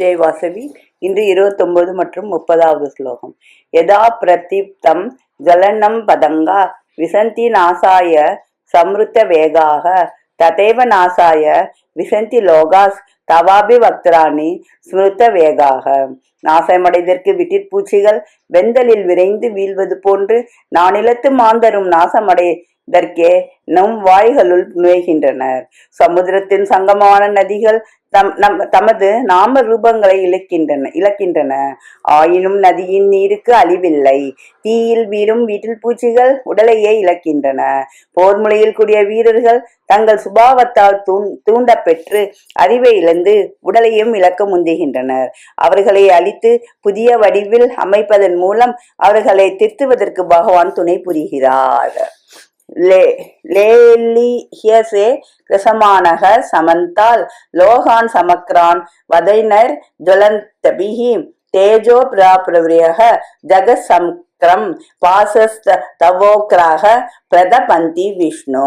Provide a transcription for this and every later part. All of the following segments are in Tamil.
ஜெய் வாசவி. இன்று 29 மற்றும் 30வது ஸ்லோகம். யதா பிரதீப்தம் ஜலனம் பதங்கா விசந்தி நாசாய சம்ருத்த வேகாக ததேவ நாசாய விசந்தி லோகாஸ் தவாபி வக்திராணி ஸ்மிருத்த வேகாக. நாசமடைதற்கு விட்டிற்பூச்சிகள் வெந்தலில் விரைந்து வீழ்வது போன்று நானிலத்து மாந்தரும் நாசமடைதற்கே நம் வாய்களுள் நுழைகின்றனர். சமுத்திரத்தின் சங்கமான நதிகள் தமது நாம ரூபங்களை இழக்கின்றன. ஆயினும் நதியின் நீருக்கு அழிவில்லை. தீயில் வீரும் வீட்டில் பூச்சிகள் உடலையே இழக்கின்றன. போர் முறையில் கூடிய வீரர்கள் தங்கள் சுபாவத்தால் தூண்டப்பெற்று அறிவை இழந்து உடலையும் இழக்க முந்துகின்றனர். அவர்களை அழித்து புதிய வடிவில் அமைப்பதன் மூலம் அவர்களை திருத்துவதற்கு பகவான் துணை புரிகிறார். லேலிஹ்யசே கிருசமானக சமந்தால் லோகான் சமக்ரான் வதைனர் ஜுவலந்தபிஹி தேஜோ பிராப்ரவ்யஹ ஜகத் சம்க்ரம் பாசஸ்தவோக்ராக பிரதபந்தி விஷ்ணு.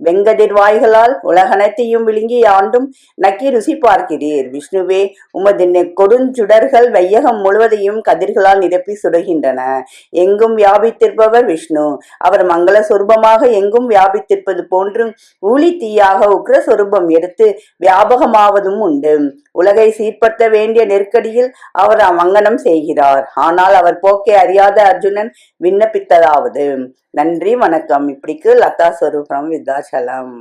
வெங்கதிர்வாய்களால் உலகனைத்தையும் விழுங்கி ஆண்டும் நக்கி ருசி பார்க்கிறீர். விஷ்ணுவே, உமது கொடுஞ்சுடர்கள் வையகம் முழுவதையும் கதிர்களால் நிரப்பி சுடுகின்றன. எங்கும் வியாபித்திருப்பவர் விஷ்ணு. அவர் மங்கள சொரூபமாக எங்கும் வியாபித்திருப்பது போன்றும் ஊழி தீயாக உக்ரஸ்வரூபம் எடுத்து வியாபகமாவதும் உண்டு. உலகை சீர்படுத்த வேண்டிய நெருக்கடியில் அவர் அமங்கனம் செய்கிறார். ஆனால் அவர் போக்கை அறியாத அர்ஜுனன் விண்ணப்பித்ததாவது. நன்றி, வணக்கம். இப்படிக்கு லதா ஸ்வரூபம் விருத்தாச்சலம்.